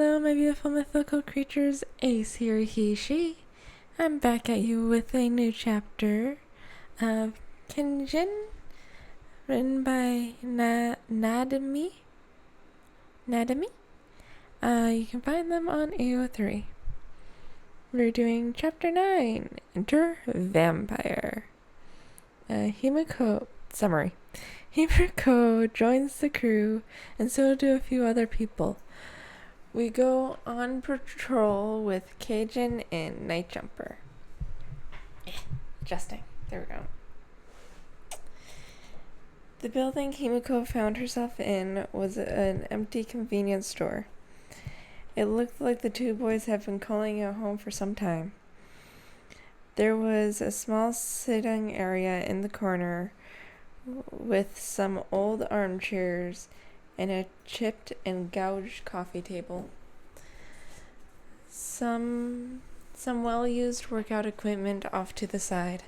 Hello, my beautiful mythical creatures. Ace here, he, she. I'm back at you with a new chapter of Kaijin, written by Nadami. You can find them on AO3. We're doing chapter 9, Enter Vampire. Summary. Himiko joins the crew, and so do a few other people. We go on patrol with Kaijin and Night Jumper. Adjusting. There we go. The building Himiko found herself in was an empty convenience store. It looked like the two boys had been calling it home for some time. There was a small sitting area in the corner with some old armchairs and a chipped and gouged coffee table. Some well-used workout equipment off to the side.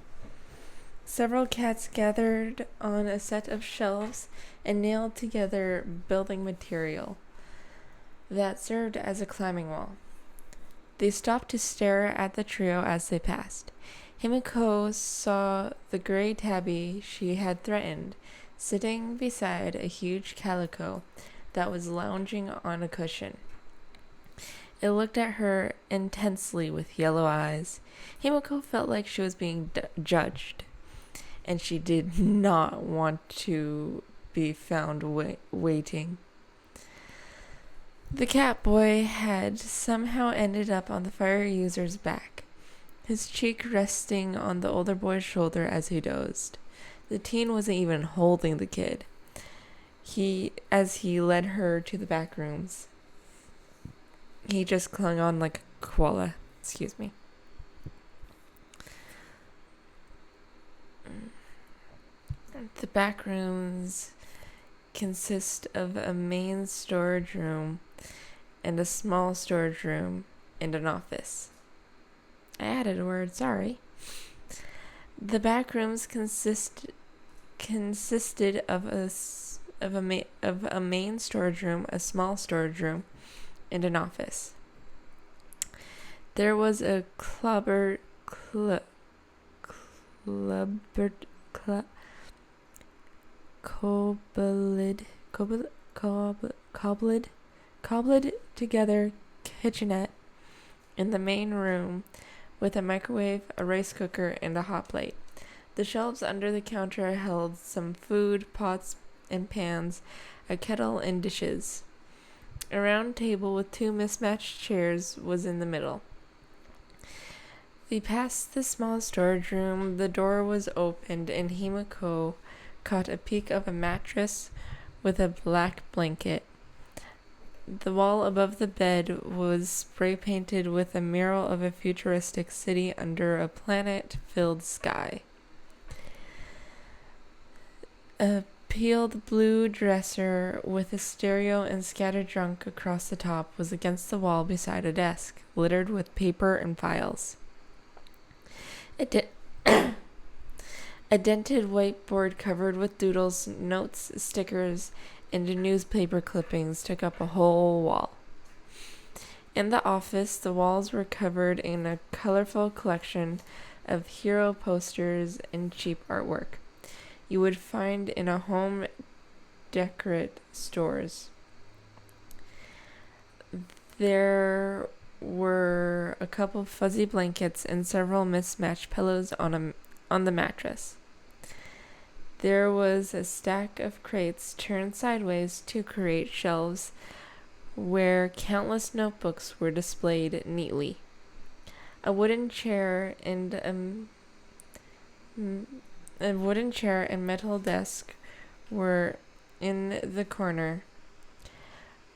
Several cats gathered on a set of shelves and nailed together building material that served as a climbing wall. They stopped to stare at the trio as they passed. Himiko saw the gray tabby she had threatened, sitting beside a huge calico that was lounging on a cushion. It looked at her intensely with yellow eyes. Himiko felt like she was being judged, and she did not want to be found waiting. The cat boy had somehow ended up on the fire user's back, his cheek resting on the older boy's shoulder as he dozed. The teen wasn't even holding the kid. As he led her to the back rooms, he just clung on like a koala. Excuse me. The back rooms consist of a main storage room and a small storage room and an office. I added a word, sorry. The back rooms consisted of a main storage room, a small storage room, and an office. There was a cobbled together kitchenette in the main room with a microwave, a rice cooker, and a hot plate. The shelves under the counter held some food, pots and pans, a kettle, and dishes. A round table with two mismatched chairs was in the middle. They passed the small storage room. The door was opened, and Himiko caught a peek of a mattress with a black blanket. The wall above the bed was spray-painted with a mural of a futuristic city under a planet-filled sky. A peeled blue dresser with a stereo and scattered junk across the top was against the wall beside a desk, littered with paper and files. A dented whiteboard covered with doodles, notes, stickers, and newspaper clippings took up a whole wall. In the office, the walls were covered in a colorful collection of hero posters and cheap artwork you would find in a home decorate stores. There were a couple fuzzy blankets and several mismatched pillows on the mattress. There was a stack of crates turned sideways to create shelves where countless notebooks were displayed neatly. A wooden chair and metal desk were in the corner.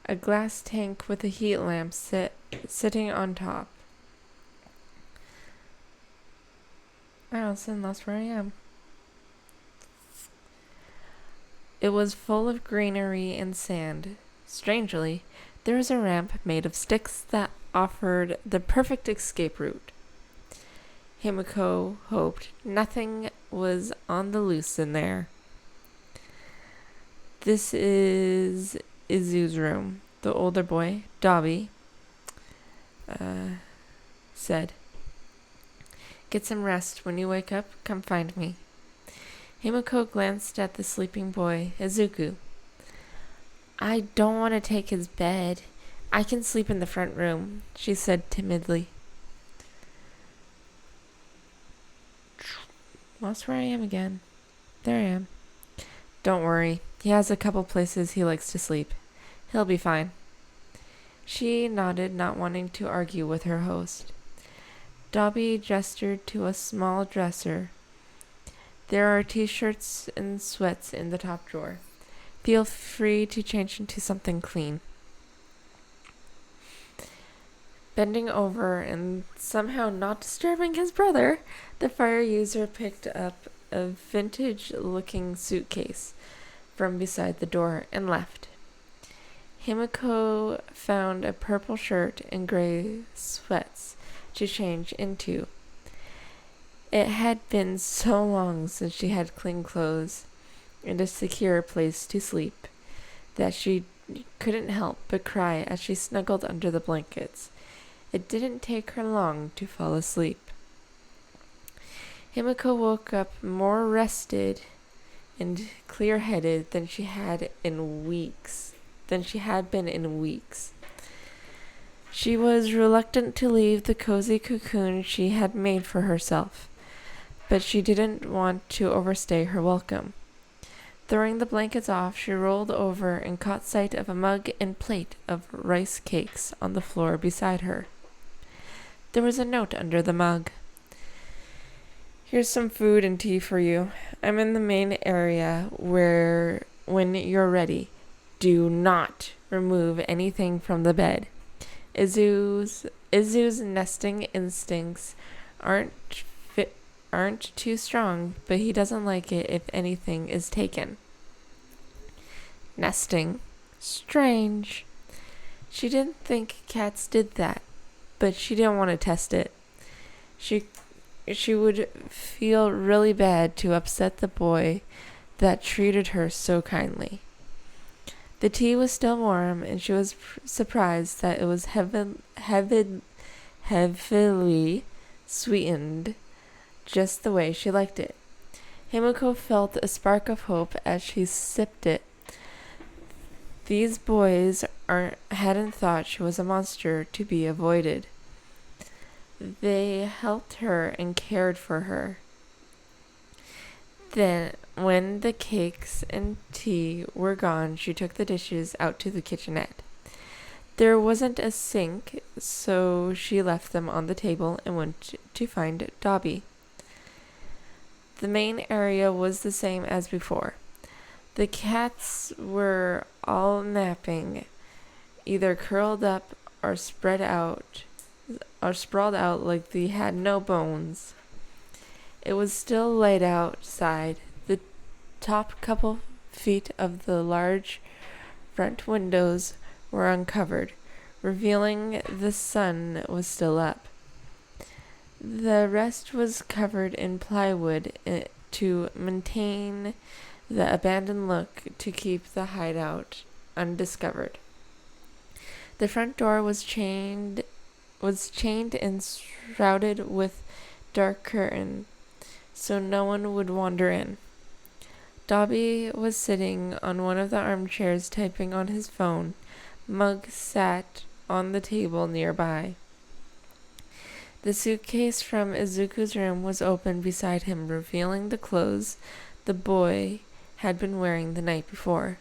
A glass tank with a heat lamp sitting on top. I also lost where I am. It was full of greenery and sand. Strangely, there was a ramp made of sticks that offered the perfect escape route. Himiko hoped nothing was on the loose in there. This is Izu's room. The older boy, Dobby, said. Get some rest. When you wake up, come find me. Himiko glanced at the sleeping boy, Izuku. I don't want to take his bed. I can sleep in the front room, she said timidly. Lost where I am again. There I am. Don't worry. He has a couple places he likes to sleep. He'll be fine. She nodded, not wanting to argue with her host. Dobby gestured to a small dresser. There are t-shirts and sweats in the top drawer. Feel free to change into something clean. Bending over and somehow not disturbing his brother, the fire user picked up a vintage-looking suitcase from beside the door and left. Himiko found a purple shirt and gray sweats to change into. It had been so long since she had clean clothes and a secure place to sleep that she couldn't help but cry as she snuggled under the blankets. It didn't take her long to fall asleep. Himiko woke up more rested and clear-headed than she had been in weeks. She was reluctant to leave the cozy cocoon she had made for herself, but she didn't want to overstay her welcome. Throwing the blankets off, she rolled over and caught sight of a mug and plate of rice cakes on the floor beside her. There was a note under the mug. Here's some food and tea for you. I'm in the main area when you're ready. Do not remove anything from the bed. Izu's nesting instincts aren't too strong, but he doesn't like it if anything is taken. Nesting. Strange. She didn't think cats did that, but she didn't want to test it. She would feel really bad to upset the boy that treated her so kindly. The tea was still warm, and she was surprised that it was heavily sweetened, just the way she liked it. Himiko felt a spark of hope as she sipped it. These boys hadn't thought she was a monster to be avoided. They helped her and cared for her. Then, when the cakes and tea were gone, she took the dishes out to the kitchenette. There wasn't a sink, so she left them on the table and went to find Dobby. The main area was the same as before. The cats were all napping, either curled up or sprawled out like they had no bones. It was still light outside. The top couple feet of the large front windows were uncovered, revealing the sun was still up. The rest was covered in plywood to maintain the abandoned look to keep the hideout undiscovered. The front door was chained and shrouded with dark curtain, so no one would wander in. Dobby was sitting on one of the armchairs typing on his phone. Mug sat on the table nearby. The suitcase from Izuku's room was open beside him, revealing the clothes the boy had been wearing the night before.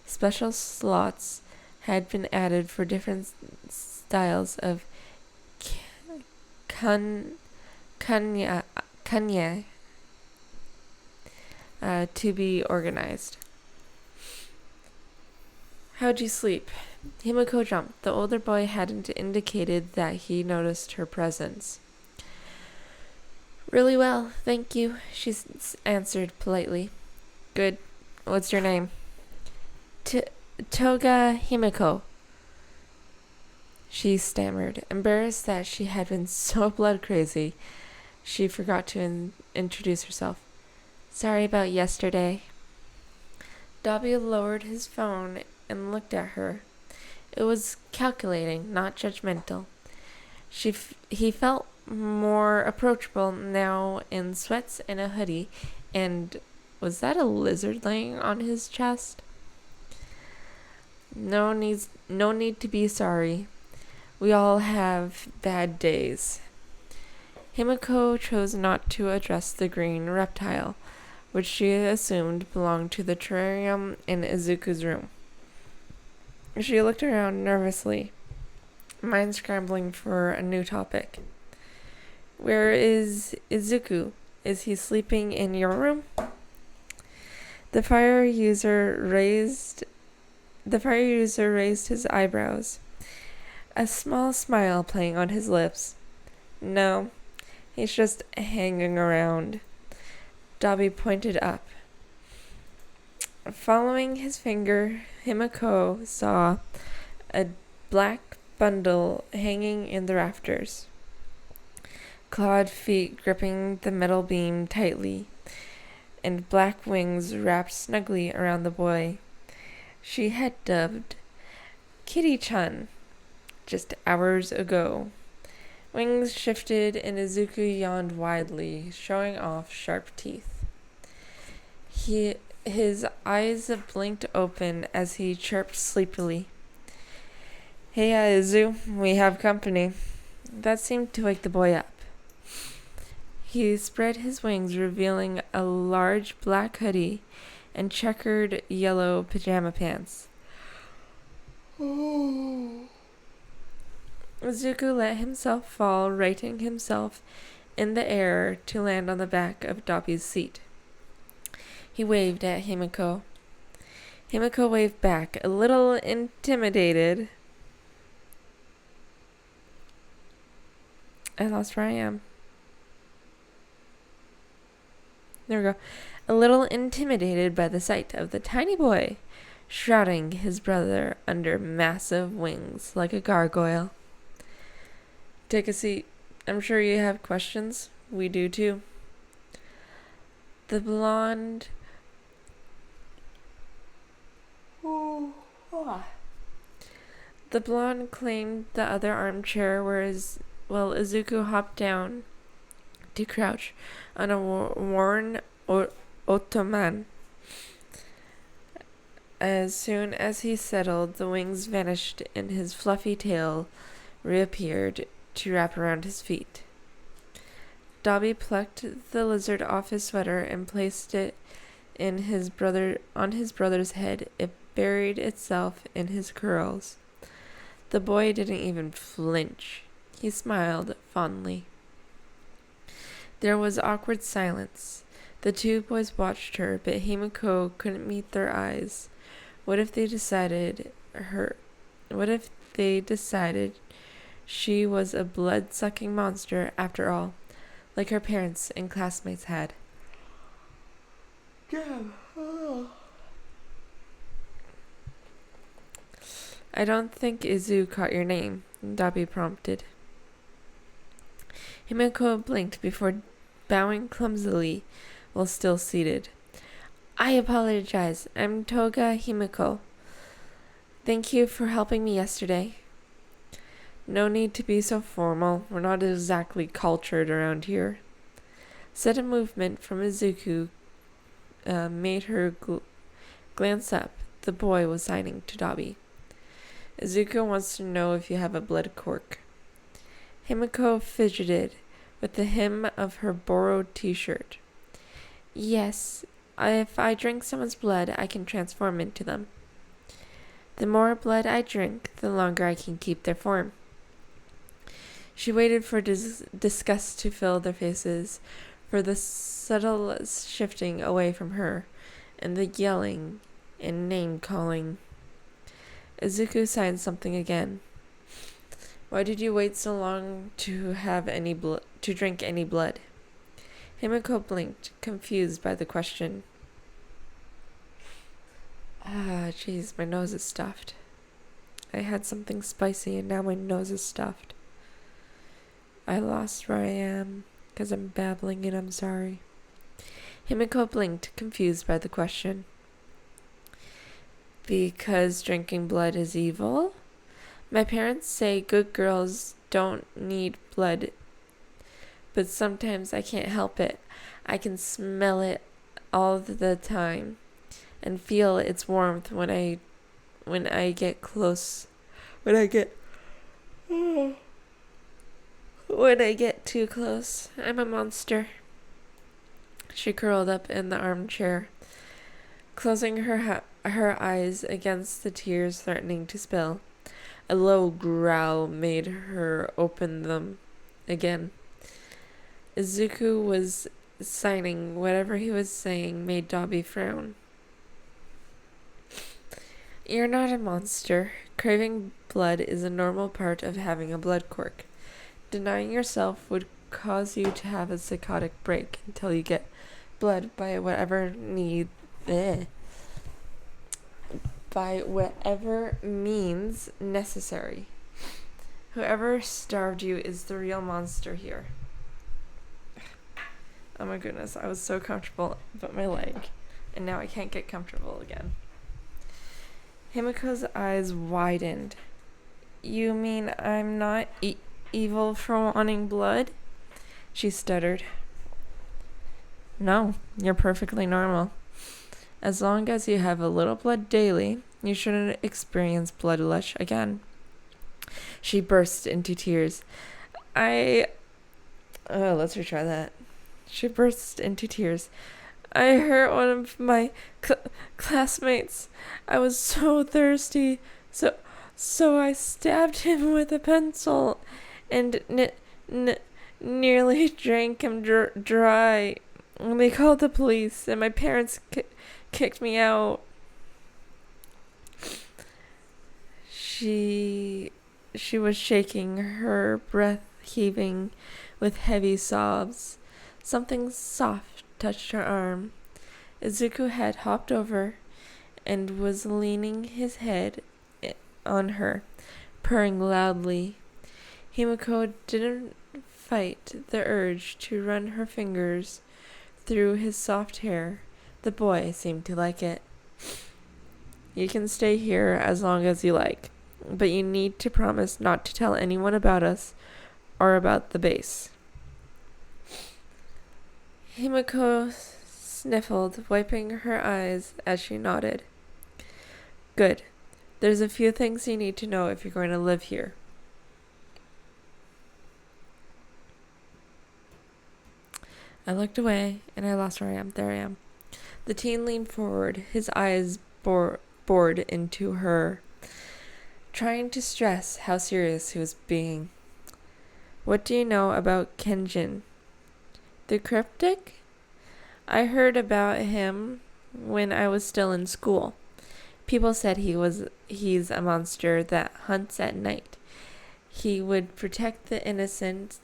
Special slots had been added for different styles of kanya to be organized. How'd you sleep? Himiko jumped. The older boy hadn't indicated that he noticed her presence. Really well, thank you, she answered politely. Good. What's your name? Toga Himiko, she stammered, embarrassed that she had been so blood crazy. She forgot to introduce herself. Sorry about yesterday. Dobby lowered his phone and looked at her. It was calculating, not judgmental. He felt more approachable now in sweats and a hoodie, and was that a lizard laying on his chest? No need to be sorry. We all have bad days. Himiko chose not to address the green reptile, which she assumed belonged to the terrarium in Izuku's room. She looked around nervously, mind scrambling for a new topic. Where is Izuku? Is he sleeping in your room? The fire user raised his eyebrows, a small smile playing on his lips. No, he's just hanging around. Dobby pointed up. Following his finger, Himiko saw a black bundle hanging in the rafters, clawed feet gripping the metal beam tightly, and black wings wrapped snugly around the boy she had dubbed Kitty-chan just hours ago. Wings shifted and Izuku yawned widely, showing off sharp teeth. His eyes blinked open as he chirped sleepily. Hey, Izu, we have company. That seemed to wake the boy up. He spread his wings, revealing a large black hoodie and checkered yellow pajama pants. Izuku let himself fall, righting himself in the air to land on the back of Dobby's seat. He waved at Himiko. Himiko waved back, a little intimidated. I lost where I am. There we go. A little intimidated by the sight of the tiny boy shrouding his brother under massive wings like a gargoyle. Take a seat. I'm sure you have questions. We do too. The blonde... The blonde claimed the other armchair, whereas Izuku hopped down to crouch on a worn ottoman. As soon as he settled, the wings vanished and his fluffy tail reappeared to wrap around his feet. Dobby plucked the lizard off his sweater and placed it on his brother's head. It buried itself in his curls. The boy didn't even flinch. He smiled fondly. There was awkward silence. The two boys watched her, but Himiko couldn't meet their eyes. What if they decided she was a blood-sucking monster after all, like her parents and classmates had? I don't think Izu caught your name, Dobby prompted. Himiko blinked before bowing clumsily while still seated. I apologize. I'm Toga Himiko. Thank you for helping me yesterday. No need to be so formal. We're not exactly cultured around here. Sudden movement from Izuku made her glance up. The boy was signing to Dobby. Izuku wants to know if you have a blood quirk. Himiko fidgeted with the hem of her borrowed t-shirt. Yes, if I drink someone's blood, I can transform into them. The more blood I drink, the longer I can keep their form. She waited for disgust to fill their faces, for the subtle shifting away from her, and the yelling and name-calling. Izuku sighed something again. Why did you wait so long to drink any blood? Himiko blinked, confused by the question. Jeez, my nose is stuffed. I had something spicy and now my nose is stuffed. I lost where I am, 'cause I'm babbling and I'm sorry. Himiko blinked, confused by the question. Because drinking blood is evil? My parents say good girls don't need blood, but sometimes I can't help it. I can smell it all the time and feel its warmth when I get close. When I get too close, I'm a monster. She curled up in the armchair, closing her eyes against the tears threatening to spill. A low growl made her open them again. Izuku was signing. Whatever he was saying made Dobby frown. You're not a monster. Craving blood is a normal part of having a blood quirk. Denying yourself would cause you to have a psychotic break until you get blood by whatever means necessary. Whoever starved you is the real monster here. Oh my goodness, I was so comfortable about my leg, and now I can't get comfortable again. Himiko's eyes widened. You mean I'm not evil for wanting blood? She stuttered. No, you're perfectly normal. As long as you have a little blood daily, you shouldn't experience bloodlust again. She burst into tears. Let's retry that. She burst into tears. I hurt one of my classmates. I was so thirsty, so I stabbed him with a pencil and nearly drank him dry. They called the police, and my parents kicked me out. She was shaking, her breath heaving with heavy sobs. Something soft touched her arm. Izuku had hopped over and was leaning his head on her, purring loudly. Himiko didn't fight the urge to run her fingers through his soft hair. The boy seemed to like it. You can stay here as long as you like, but you need to promise not to tell anyone about us or about the base. Himiko sniffled, wiping her eyes as she nodded. Good. There's a few things you need to know if you're going to live here. I looked away, and I lost where I am. There I am. The teen leaned forward, his eyes bored into her, trying to stress how serious he was being. What do you know about Kaijin? The cryptid? I heard about him when I was still in school. People said he's a monster that hunts at night. He would protect the innocent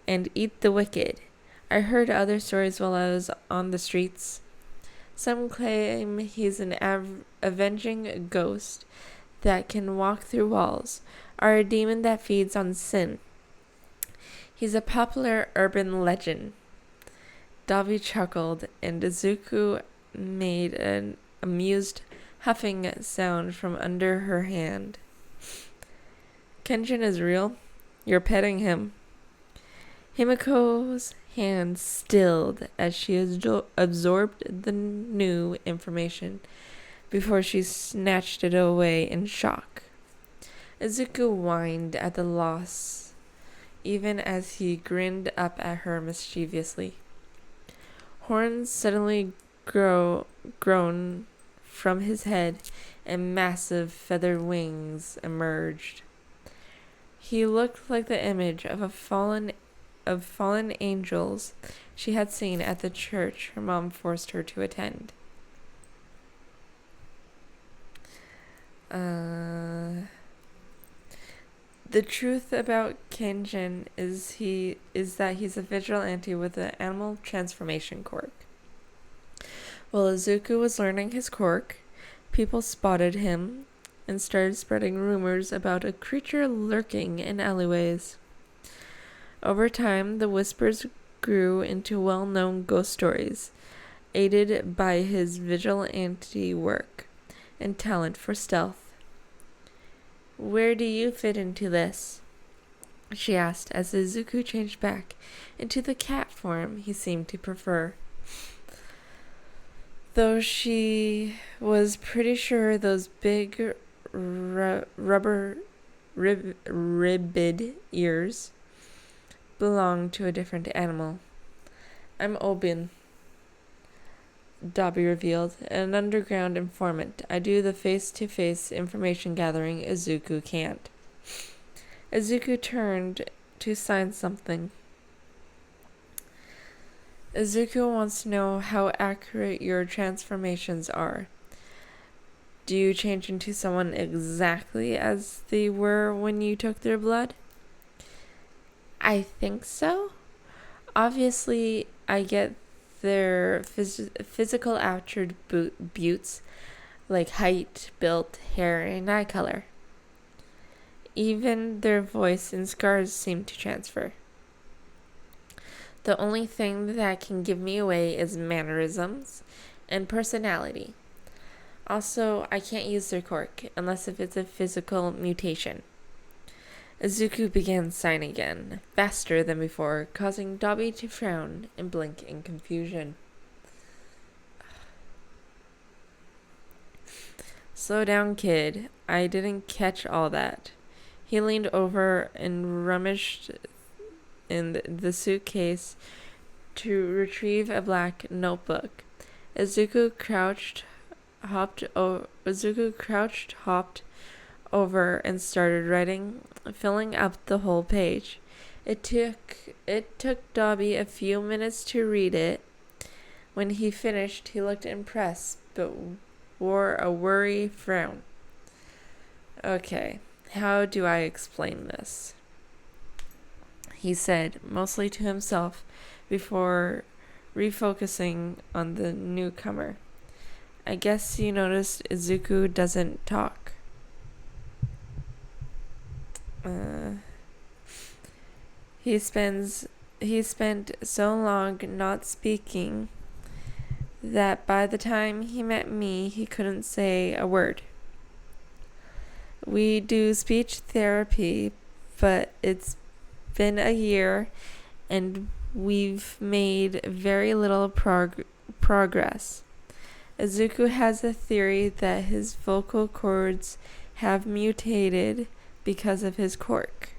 and eat the wicked. I heard other stories while I was on the streets. Some claim he's an avenging ghost that can walk through walls, or a demon that feeds on sin. He's a popular urban legend. Davi chuckled, and Izuku made an amused huffing sound from under her hand. Kaijin is real? You're petting him. Himiko's hand stilled as she absorbed the new information before she snatched it away in shock. Izuku whined at the loss, even as he grinned up at her mischievously. Horns suddenly grown from his head, and massive feathered wings emerged. He looked like the image of fallen angels she had seen at the church her mom forced her to attend. The truth about Kaijin is that he's a vigilante with an animal transformation quirk. While Izuku was learning his quirk, people spotted him and started spreading rumors about a creature lurking in alleyways. Over time, the whispers grew into well-known ghost stories, aided by his vigilante work and talent for stealth. Where do you fit into this? She asked as Izuku changed back into the cat form he seemed to prefer. Though she was pretty sure those big rubber ribbed ears belonged to a different animal. I'm Obin, Dobby revealed, an underground informant. I do the face-to-face information gathering Izuku can't. Izuku turned to sign something. Izuku wants to know how accurate your transformations are. Do you change into someone exactly as they were when you took their blood? I think so. Obviously, I get their physical attributes like height, build, hair, and eye color. Even their voice and scars seem to transfer. The only thing that can give me away is mannerisms and personality. Also, I can't use their quirk unless if it's a physical mutation. Izuku began signing again, faster than before, causing Dobby to frown and blink in confusion. Slow down, kid. I didn't catch all that. He leaned over and rummaged in the suitcase to retrieve a black notebook. Izuku crouched, hopped over and started writing, filling up the whole page. It took Dobby a few minutes to read it. When he finished, he looked impressed, but wore a worry frown. Okay, how do I explain this? He said, mostly to himself, before refocusing on the newcomer. I guess you noticed Izuku doesn't talk. He spent so long not speaking that by the time he met me, he couldn't say a word. We do speech therapy, but it's been a year and we've made very little progress. Izuku has a theory that his vocal cords have mutated because of his quirk.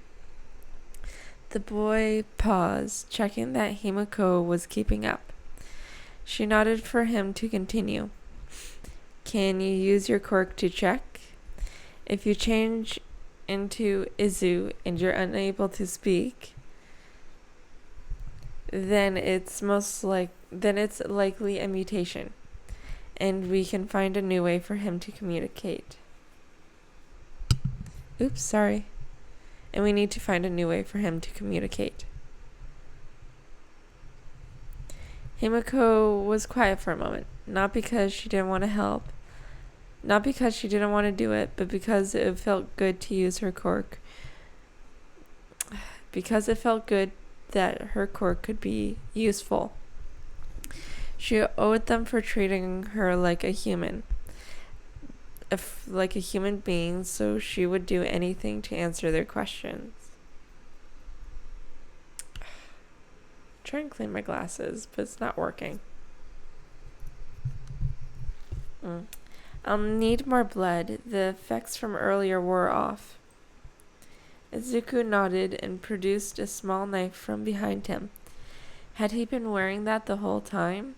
The boy paused, checking that Himiko was keeping up. She nodded for him to continue. Can you use your quirk to check? If you change into Izu and you're unable to speak, then it's likely a mutation, and we can find a new way for him to communicate. Oops, sorry. And we need to find a new way for him to communicate. Himiko was quiet for a moment, not because she didn't want to help, not because she didn't want to do it, but because it felt good to use her quirk. Because it felt good that her quirk could be useful. She owed them for treating her like a human. Like a human being, so she would do anything to answer their questions. Try and clean my glasses, but it's not working. I'll need more blood. The effects from earlier wore off. Izuku nodded and produced a small knife from behind him. Had he been wearing that the whole time?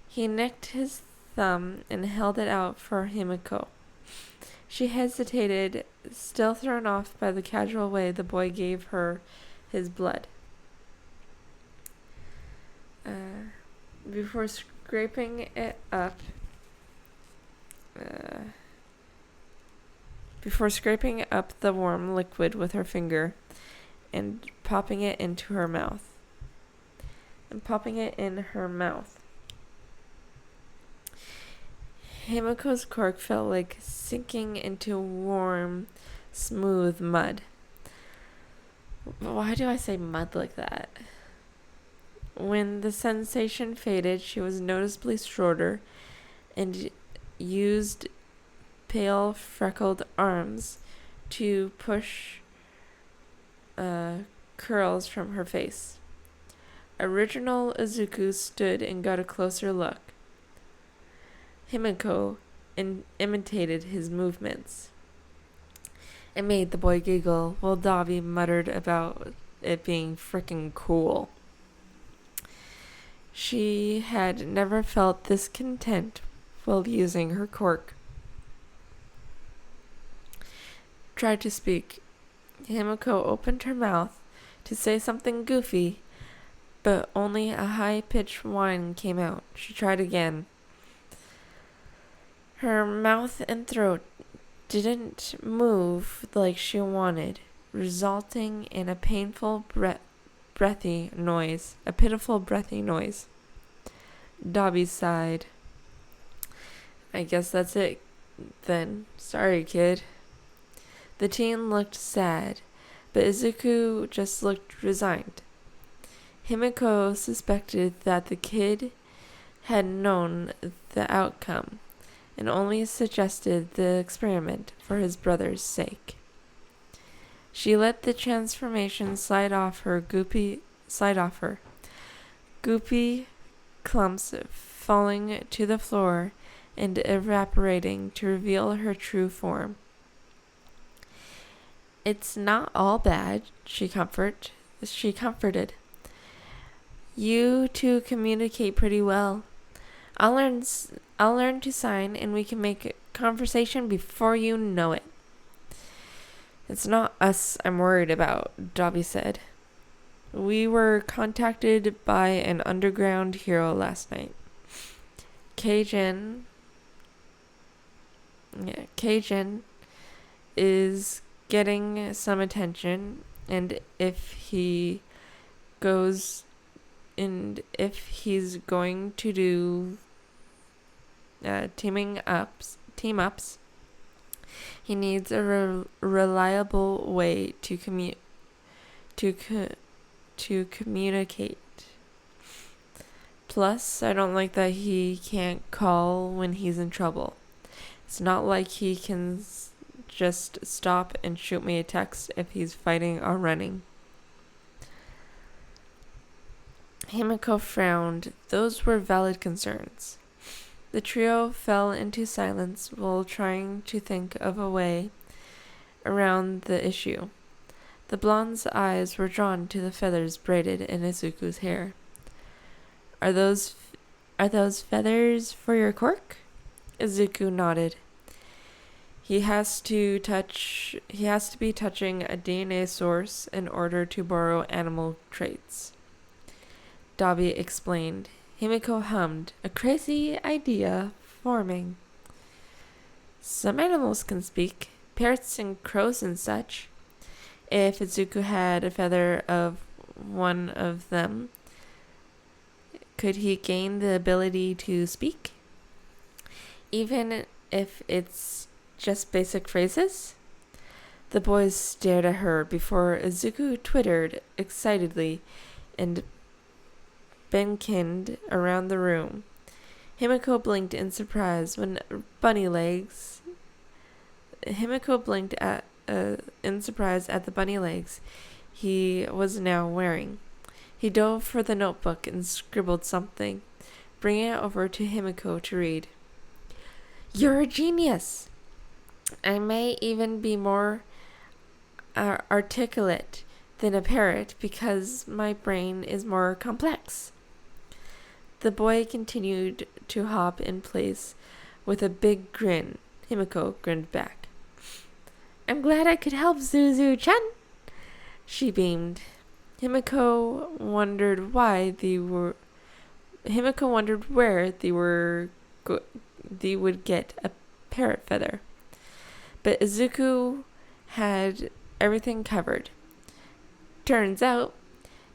He nicked his thumb and held it out for Himiko. She hesitated, still thrown off by the casual way the boy gave her his blood. Before scraping up the warm liquid with her finger and popping it in her mouth. Himiko's quirk felt like sinking into warm, smooth mud. Why do I say mud like that? When the sensation faded, she was noticeably shorter and used pale, freckled arms to push curls from her face. Original Izuku stood and got a closer look. Himiko imitated his movements. It made the boy giggle, while Dabi muttered about it being frickin' cool. She had never felt this content while using her quirk. Tried to speak. Himiko opened her mouth to say something goofy, but only a high-pitched whine came out. She tried again. Her mouth and throat didn't move like she wanted, resulting in a painful breathy noise. A pitiful breathy noise. Dabi sighed. I guess that's it then. Sorry, kid. The teen looked sad, but Izuku just looked resigned. Himiko suspected that the kid had known the outcome and only suggested the experiment for his brother's sake. She let the transformation slide off her. Goopy clumps falling to the floor and evaporating to reveal her true form. It's not all bad, she comforted. You two communicate pretty well. I'll learn to sign, and we can make conversation before you know it. It's not us I'm worried about, Dabi said. We were contacted by an underground hero last night. Kaijin is getting some attention, and if he's going to do team ups, he needs a reliable way to communicate. Plus, I don't like that he can't call when he's in trouble. It's not like he can just stop and shoot me a text if he's fighting or running. Himiko frowned. Those were valid concerns. The trio fell into silence while trying to think of a way around the issue. The blonde's eyes were drawn to the feathers braided in Izuku's hair. Are those feathers for your quirk? Izuku nodded. He has to be touching a DNA source in order to borrow animal traits. Dabi explained. Himiko hummed, a crazy idea forming. Some animals can speak, parrots and crows and such. If Izuku had a feather of one of them, could he gain the ability to speak? Even if it's just basic phrases? The boys stared at her before Izuku twittered excitedly and benkined around the room. Himiko blinked in surprise at the bunny legs he was now wearing. He dove for the notebook and scribbled something, bringing it over to Himiko to read. You're a genius! I may even be more articulate than a parrot because my brain is more complex. The boy continued to hop in place with a big grin. Himiko grinned back. I'm glad I could help, Zuzu-chan. She beamed. Himiko wondered where they would get a parrot feather. But Izuku had everything covered. Turns out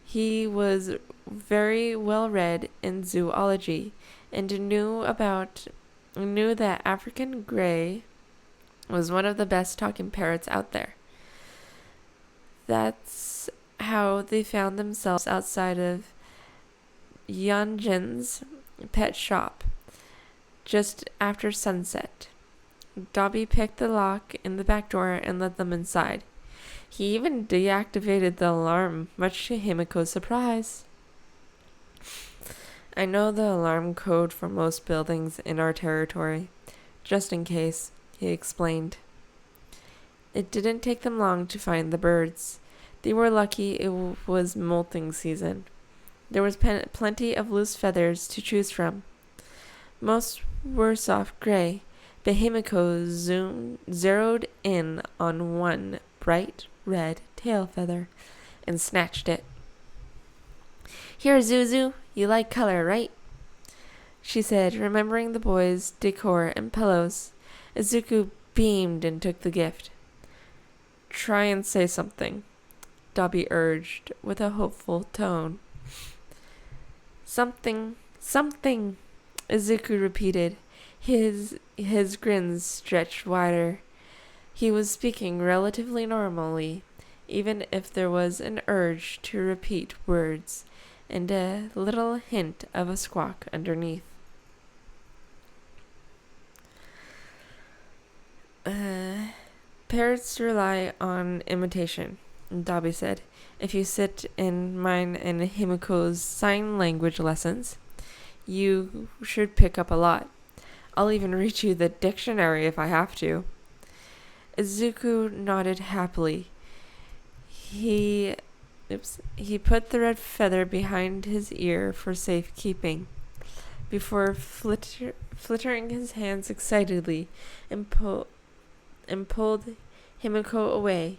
he was very well read in zoology and knew that African grey was one of the best talking parrots out there. That's how they found themselves outside of Yanjin's pet shop just after sunset. Dobby picked the lock in the back door and let them inside. He even deactivated the alarm, much to Himiko's surprise. I know the alarm code for most buildings in our territory, just in case, he explained. It didn't take them long to find the birds. They were lucky it was molting season. There was plenty of loose feathers to choose from. Most were soft gray, but Himiko zeroed in on one bright red tail feather and snatched it. "Here, Zuzu, you like color, right?" she said, remembering the boys' decor and pillows. Izuku beamed and took the gift. "Try and say something," Dobby urged with a hopeful tone. Something, Izuku repeated. His grins stretched wider. He was speaking relatively normally, even if there was an urge to repeat words and a little hint of a squawk underneath. Parrots rely on imitation, Dobby said. If you sit in mine and Himiko's sign language lessons, you should pick up a lot. I'll even read you the dictionary if I have to. Izuku nodded happily. He put the red feather behind his ear for safekeeping, before flittering his hands excitedly and pulled Himiko away.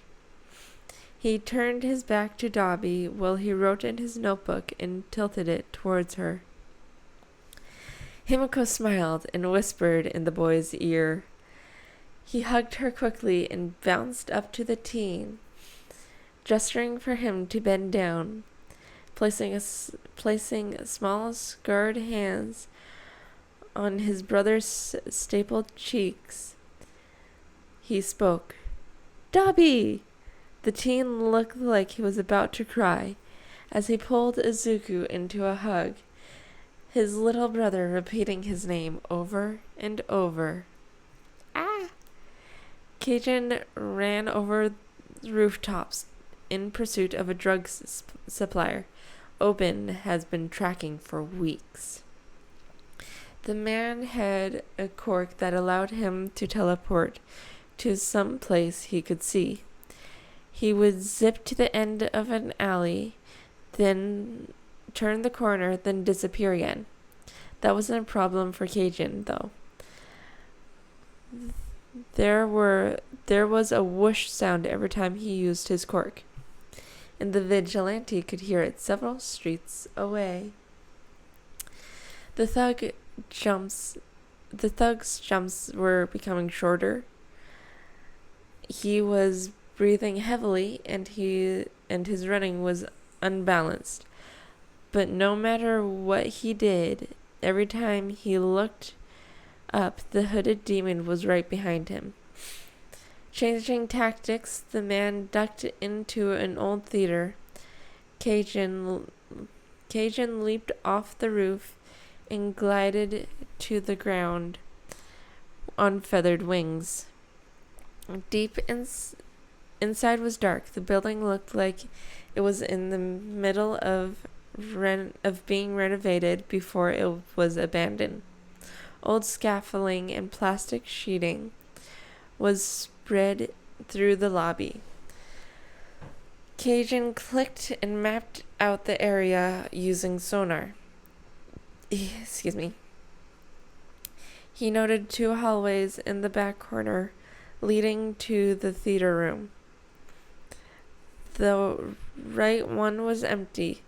He turned his back to Dobby while he wrote in his notebook and tilted it towards her. Himiko smiled and whispered in the boy's ear. He hugged her quickly and bounced up to the teen, gesturing for him to bend down, placing small scarred hands on his brother's stapled cheeks. He spoke. "Dobby!" The teen looked like he was about to cry as he pulled Izuku into a hug, his little brother repeating his name over and over. "Ah!" Kaijin ran over the rooftops in pursuit of a drug supplier Oben has been tracking for weeks. The man had a quirk that allowed him to teleport to some place he could see. He would zip to the end of an alley, then turn the corner, then disappear again. That wasn't a problem for Kaijin, though. There was a whoosh sound every time he used his quirk, and the vigilante could hear it several streets away. The thug's jumps were becoming shorter. He was breathing heavily, and his running was unbalanced. But no matter what he did, every time he looked up, the hooded demon was right behind him. Changing tactics, the man ducked into an old theater. Kaijin leaped off the roof and glided to the ground on feathered wings. Deep inside was dark. The building looked like it was in the middle of being renovated before it was abandoned. Old scaffolding and plastic sheeting was spread through the lobby. Kaijin clicked and mapped out the area using sonar. Excuse me. He noted 2 hallways in the back corner leading to the theater room. The right one was empty,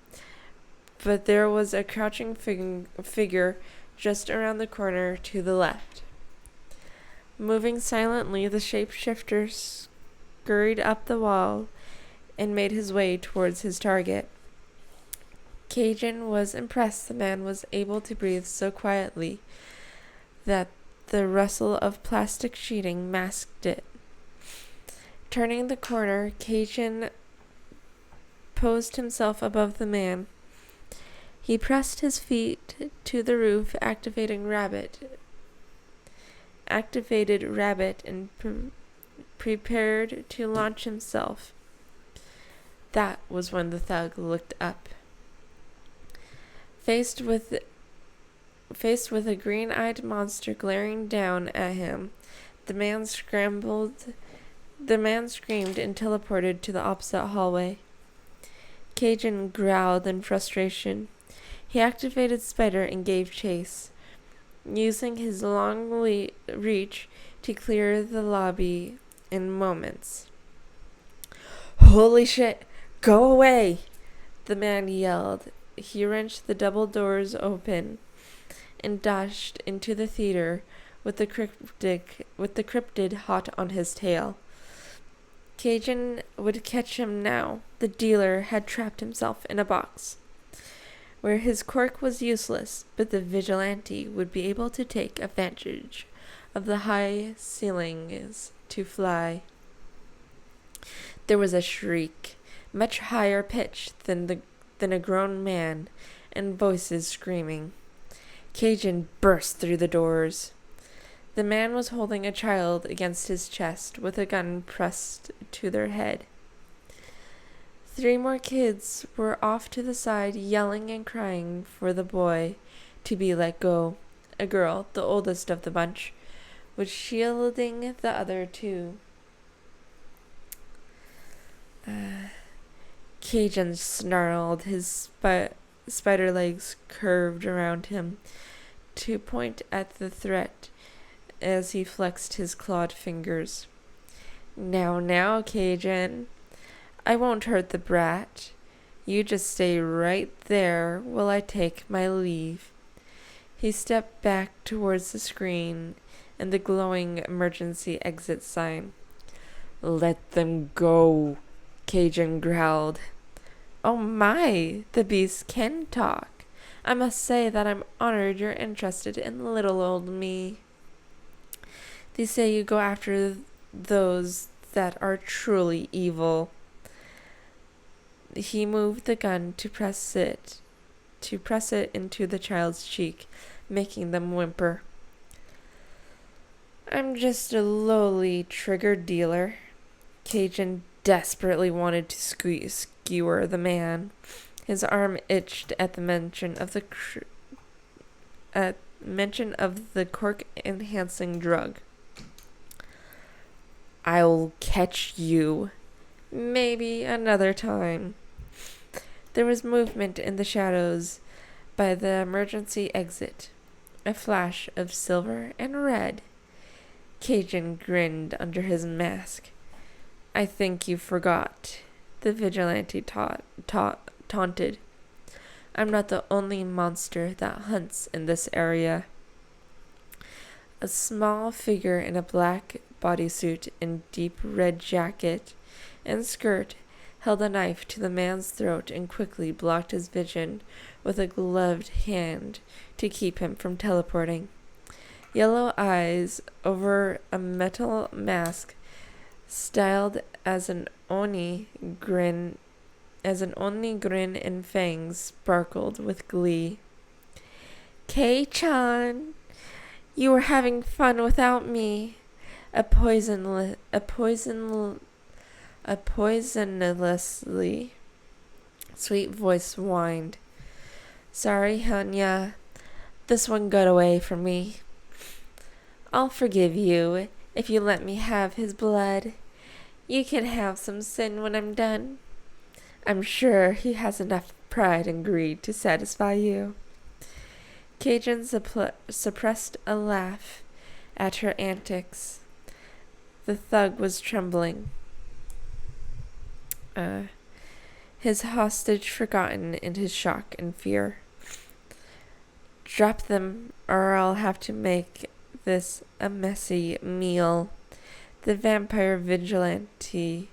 but there was a crouching figure just around the corner to the left. Moving silently, the shapeshifter scurried up the wall and made his way towards his target. Kaijin was impressed the man was able to breathe so quietly that the rustle of plastic sheeting masked it. Turning the corner, Kaijin posed himself above the man. He pressed his feet to the roof, activating Rabbit. activated rabbit and prepared to launch himself. That was when the thug looked up. Faced with a green-eyed monster glaring down at him, the man screamed and teleported to the opposite hallway. Kaijin growled in frustration. He activated Spider and gave chase, using his long reach to clear the lobby in moments. "Holy shit! Go away!" the man yelled. He wrenched the double doors open and dashed into the theater with the cryptid hot on his tail. Kaijin would catch him now. The dealer had trapped himself in a box where his quirk was useless, but the vigilante would be able to take advantage of the high ceilings to fly. There was a shriek, much higher pitched than a grown man, and voices screaming. Kaijin burst through the doors. The man was holding a child against his chest with a gun pressed to their head. 3 more kids were off to the side, yelling and crying for the boy to be let go. A girl, the oldest of the bunch, was shielding the other 2. Kaijin snarled, his spider legs curved around him to point at the threat as he flexed his clawed fingers. Now, Kaijin. I won't hurt the brat. You just stay right there while I take my leave. He stepped back towards the screen and the glowing emergency exit sign. "Let them go," Kaijin growled. "Oh my, the beast can talk. I must say that I'm honored you're interested in little old me. They say you go after those that are truly evil." He moved the gun to press it into the child's cheek, making them whimper. "I'm just a lowly trigger dealer." Kaijin desperately wanted to skewer the man. His arm itched at the mention of the quirk-enhancing drug. "I'll catch you. Maybe another time." There was movement in the shadows by the emergency exit. A flash of silver and red. Kaijin grinned under his mask. "I think you forgot," the vigilante taunted. "I'm not the only monster that hunts in this area." A small figure in a black bodysuit and deep red jacket and skirt held a knife to the man's throat and quickly blocked his vision with a gloved hand to keep him from teleporting. Yellow eyes over a metal mask styled as an oni grin and fangs sparkled with glee. "Kei-chan, you were having fun without me." A poisonously sweet voice whined. "Sorry, Hanya. This one got away from me. I'll forgive you if you let me have his blood. You can have some sin when I'm done. I'm sure he has enough pride and greed to satisfy you." Kaijin suppressed a laugh at her antics. The thug was trembling. His hostage forgotten in his shock and fear. "Drop them, or I'll have to make this a messy meal," the vampire vigilante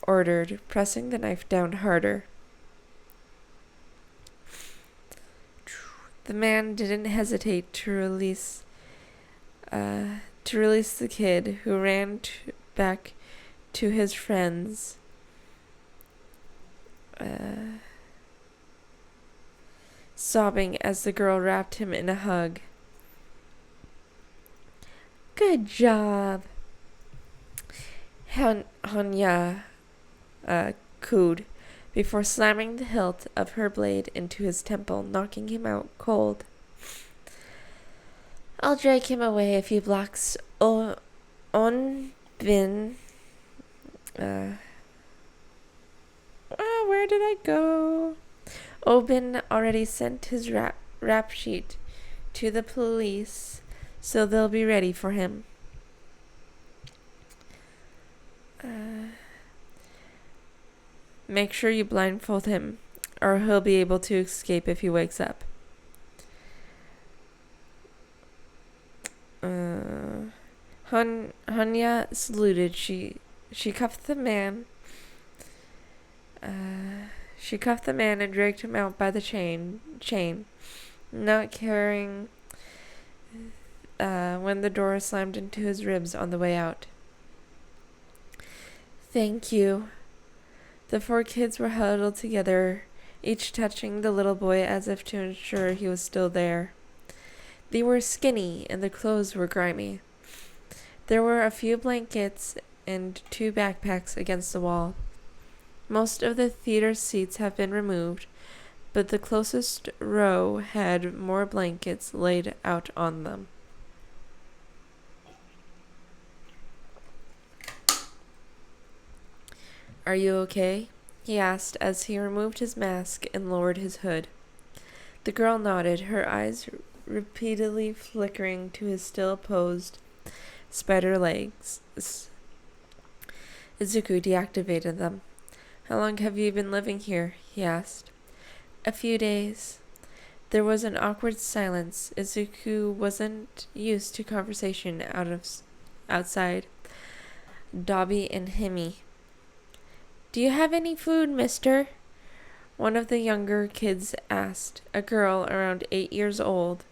ordered, pressing the knife down harder. The man didn't hesitate to release the kid, who ran back to his friends. Sobbing as the girl wrapped him in a hug. Good job. Hanya cooed before slamming the hilt of her blade into his temple, knocking him out cold. I'll drag him away a few blocks. Onbin. Where did I go? Obin already sent his rap sheet to the police, so they'll be ready for him. Make sure you blindfold him, or he'll be able to escape if he wakes up. Hanya saluted. She cuffed the man. She cuffed the man and dragged him out by the chain, not caring when the door slammed into his ribs on the way out. Thank you. The 4 kids were huddled together, each touching the little boy as if to ensure he was still there. They were skinny, and their clothes were grimy. There were a few blankets and 2 backpacks against the wall. Most of the theater seats have been removed, but the closest row had more blankets laid out on them. Are you okay? He asked as he removed his mask and lowered his hood. The girl nodded, her eyes repeatedly flickering to his still posed spider legs. Izuku deactivated them. How long have you been living here? He asked. A few days. There was an awkward silence. Izuku wasn't used to conversation outside. Dobby and Himi. Do you have any food, mister? One of the younger kids asked, a girl around 8 years old,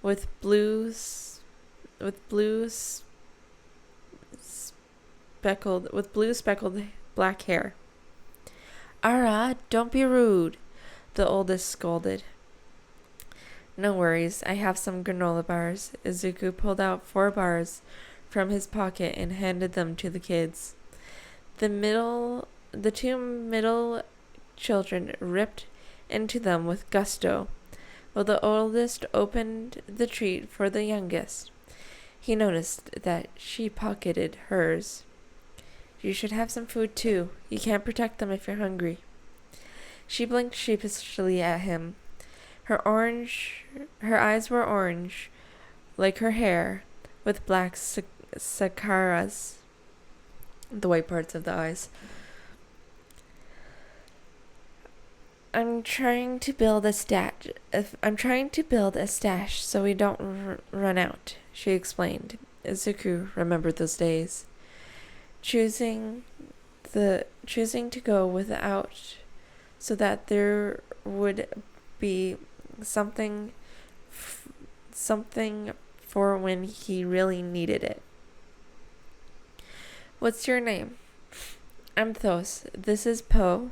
with blue speckled black hair. Ara, don't be rude, the oldest scolded. No worries, I have some granola bars. Izuku pulled out 4 bars from his pocket and handed them to the kids. The 2 middle children ripped into them with gusto, while the oldest opened the treat for the youngest. He noticed that she pocketed hers. You should have some food too. You can't protect them if you're hungry. She blinked sheepishly at him. Her eyes were orange, like her hair, with black sakaras, the white parts of the eyes. I'm trying to build a stash so we don't run out, she explained. Izuku remembered those days. Choosing to go without so that there would be something for when he really needed it. What's your name? I'm Thos. This is Po.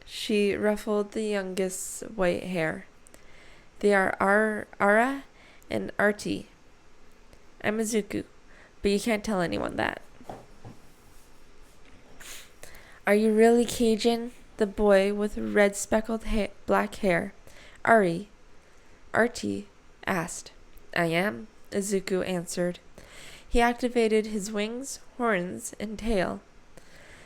She ruffled the youngest's white hair. They are Ara and Artie. I'm Izuku, but you can't tell anyone that. Are you really Kaijin? The boy with red speckled black hair, Artie, asked. I am, Izuku answered. He activated his wings, horns, and tail.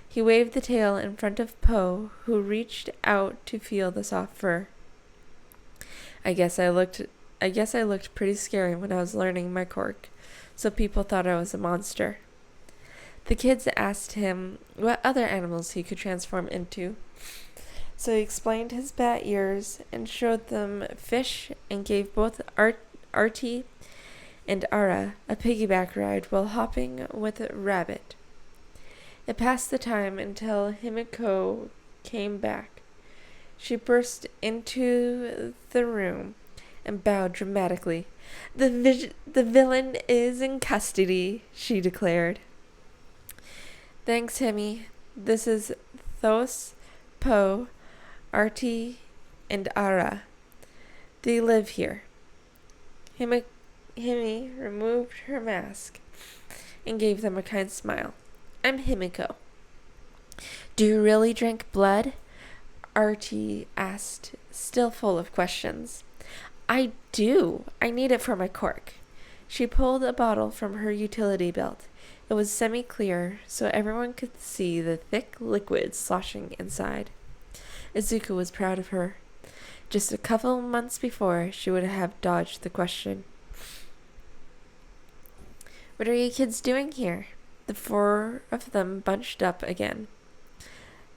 He waved the tail in front of Po, who reached out to feel the soft fur. I guess I looked pretty scary when I was learning my quirk, so people thought I was a monster. The kids asked him what other animals he could transform into, so he explained his bat ears and showed them fish and gave both Artie and Ara a piggyback ride while hopping with a rabbit. It passed the time until Himiko came back. She burst into the room and bowed dramatically. The villain is in custody, she declared. Thanks, Himi. This is Thos, Po, Artie, and Ara. They live here. Himi removed her mask and gave them a kind smile. I'm Himiko. Do you really drink blood? Artie asked, still full of questions. I do. I need it for my quirk. She pulled a bottle from her utility belt. It was semi-clear, so everyone could see the thick liquid sloshing inside. Izuku was proud of her. Just a couple months before, she would have dodged the question. What are you kids doing here? The 4 of them bunched up again.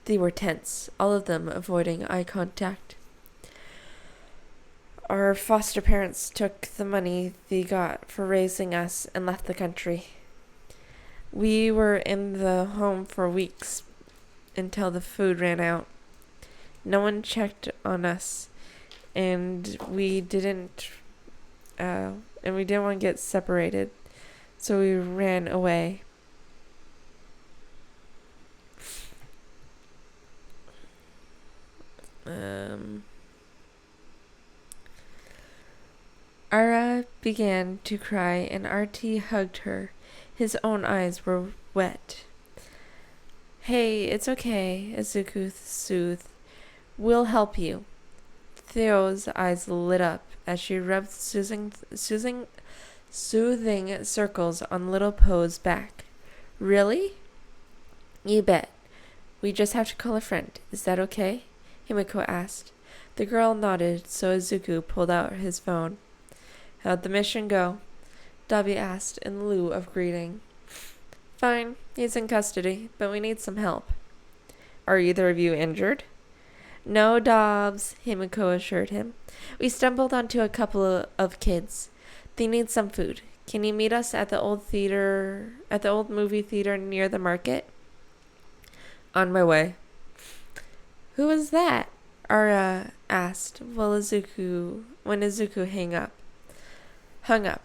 They were tense, all of them avoiding eye contact. Our foster parents took the money they got for raising us and left the country. We were in the home for weeks until the food ran out. No one checked on us, and we didn't want to get separated, so we ran away. Ara began to cry, and Artie hugged her. His own eyes were wet. Hey, it's okay, Izuku soothed. We'll help you. Theo's eyes lit up as she rubbed soothing circles on little Poe's back. Really? You bet. We just have to call a friend. Is that okay? Himiko asked. The girl nodded, so Izuku pulled out his phone. How'd the mission go? Dabi asked in lieu of greeting. Fine, he's in custody, but we need some help. Are either of you injured? No, Dobbs, Himiko assured him. We stumbled onto a couple of kids. They need some food. Can you meet us at the old movie theater near the market? On my way. Who was that? Ara asked when Izuku hung up.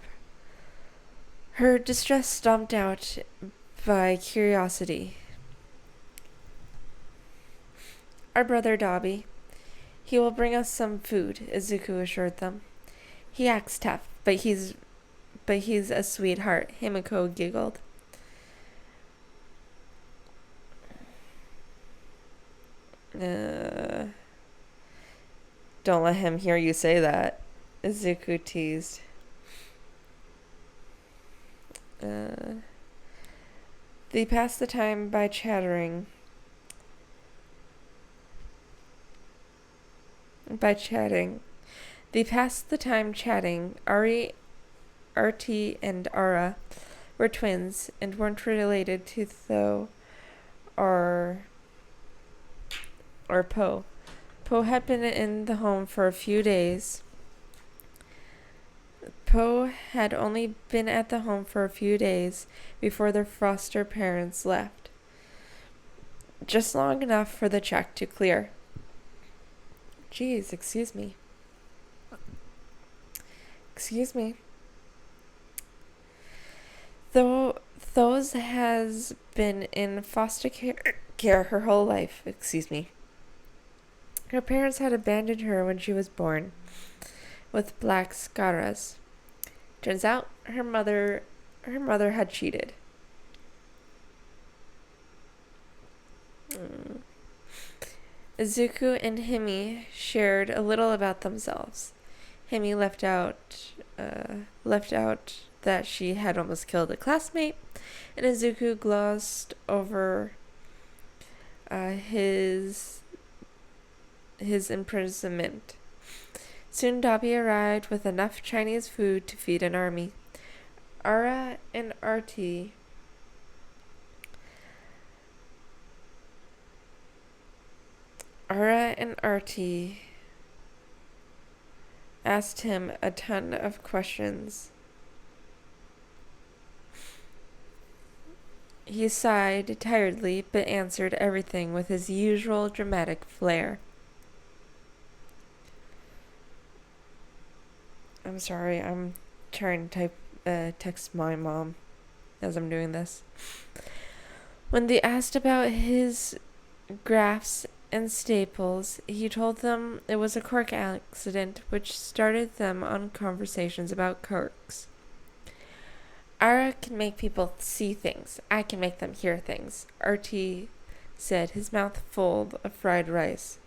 Her distress stomped out by curiosity. Our brother Dabi. He will bring us some food, Izuku assured them. He acts tough, but he's a sweetheart, Himiko giggled. Don't let him hear you say that, Izuku teased. They passed the time by chatting. They passed the time chatting. Artie and Ara were twins and weren't related to Tho or Po. Po had been in the home for a few days. Po had only been at the home for a few days before their foster parents left. Just long enough for the check to clear. Geez, excuse me. Those has been in foster care her whole life. Her parents had abandoned her when she was born, with black scaras. Turns out her mother had cheated. Izuku and Himi shared a little about themselves. Himi left out that she had almost killed a classmate, and Izuku glossed over his imprisonment. Soon Dabi arrived with enough Chinese food to feed an army. Ara and Artie asked him a ton of questions. He sighed tiredly, but answered everything with his usual dramatic flair. I'm sorry, I'm trying to text my mom as I'm doing this. When they asked about his grafts and staples, he told them it was a quirk accident, which started them on conversations about quirks. Ara can make people see things. I can make them hear things, Artie said, his mouth full of fried rice.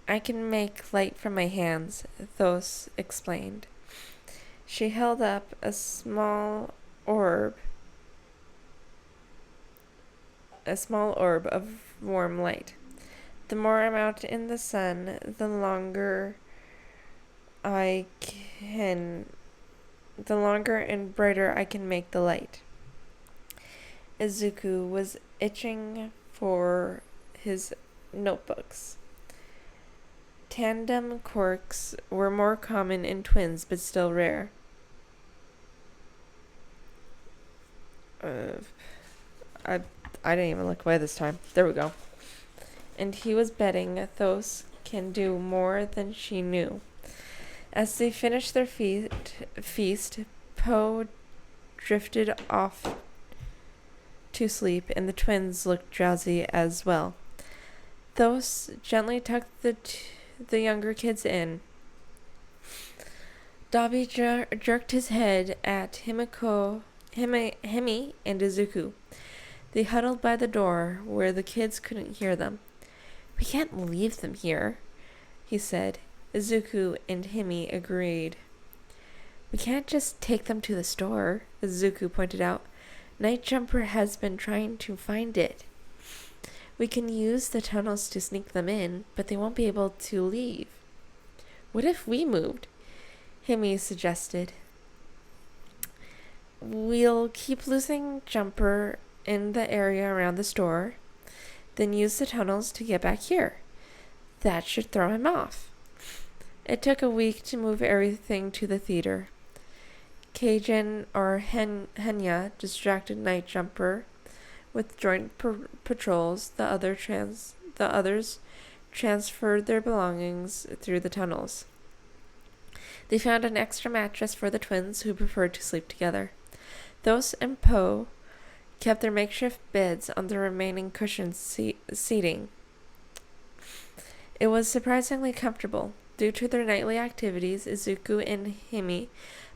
I can make light from my hands, Thos explained. She held up a small orb of warm light. The more I'm out in the sun, the longer and brighter I can make the light. Izuku was itching for his notebooks. Tandem quirks were more common in twins, but still rare. I didn't even look away this time. There we go. And he was betting Thos can do more than she knew. As they finished their feast, Poe drifted off to sleep, and the twins looked drowsy as well. Thos gently tucked the younger kids in. Dobby jerked his head at Himi and Izuku. They huddled by the door where the kids couldn't hear them. We can't leave them here, he said. Izuku and Himi agreed. We can't just take them to the store, Izuku pointed out. Night Jumper has been trying to find it. We can use the tunnels to sneak them in, but they won't be able to leave. What if we moved? Himi suggested. We'll keep losing Jumper in the area around the store, then use the tunnels to get back here. That should throw him off. It took a week to move everything to the theater. Kaijin or Henya distracted Night Jumper with joint patrols. The others transferred their belongings through the tunnels. They found an extra mattress for the twins who preferred to sleep together. Thos and Poe kept their makeshift beds on the remaining cushioned seating. It was surprisingly comfortable. Due to their nightly activities, Izuku and Himi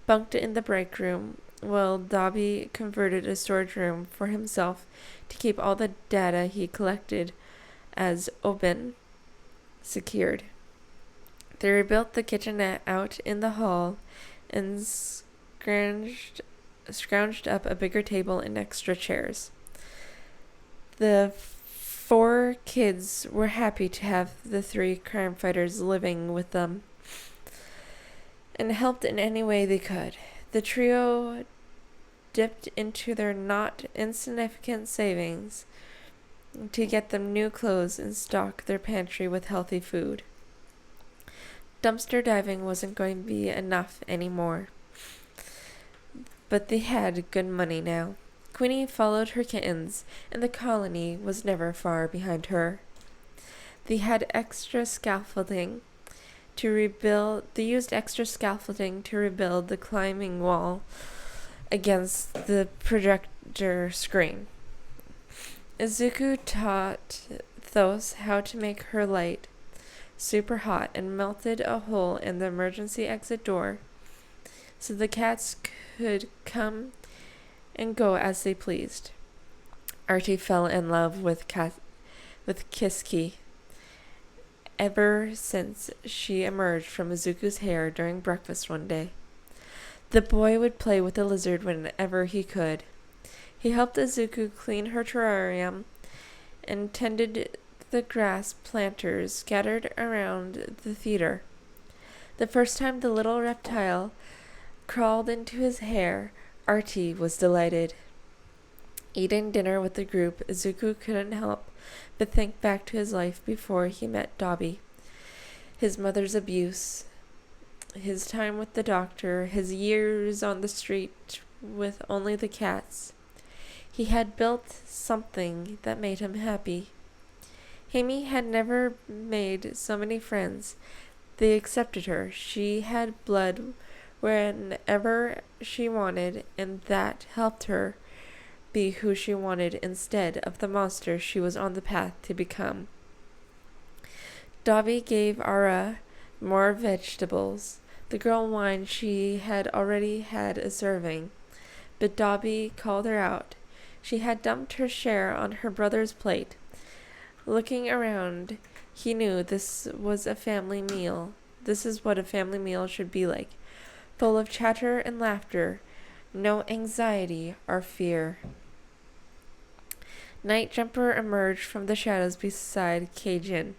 bunked in the break room, while Dobby converted a storage room for himself to keep all the data he collected as Oben secured. They rebuilt the kitchenette out in the hall and scrounged up a bigger table and extra chairs. The 4 kids were happy to have the 3 crime fighters living with them and helped in any way they could. The trio dipped into their not insignificant savings to get them new clothes and stock their pantry with healthy food. Dumpster diving wasn't going to be enough anymore, but they had good money now. Queenie followed her kittens, and the colony was never far behind her. They used extra scaffolding to rebuild the climbing wall against the projector screen. Izuku taught Thos how to make her light super hot and melted a hole in the emergency exit door so the cats could come and go as they pleased. Artie fell in love with Kiski ever since she emerged from Izuku's hair during breakfast one day. The boy would play with the lizard whenever he could. He helped Izuku clean her terrarium and tended the grass planters scattered around the theater. The first time the little reptile crawled into his hair, Artie was delighted. Eating dinner with the group, Izuku couldn't help but think back to his life before he met Dobby. His mother's abuse, his time with the doctor, his years on the street with only the cats. He had built something that made him happy. Himi had never made so many friends. They accepted her. She had blood whenever she wanted, and that helped her be who she wanted instead of the monster she was on the path to become. Dobby gave Ara More vegetables. The girl whined she had already had a serving, but Dobby called her out. She had dumped her share on her brother's plate. Looking around, he knew this was a family meal. This is what a family meal should be like, full of chatter and laughter, no anxiety or fear. Night Jumper emerged from the shadows beside Kaijin.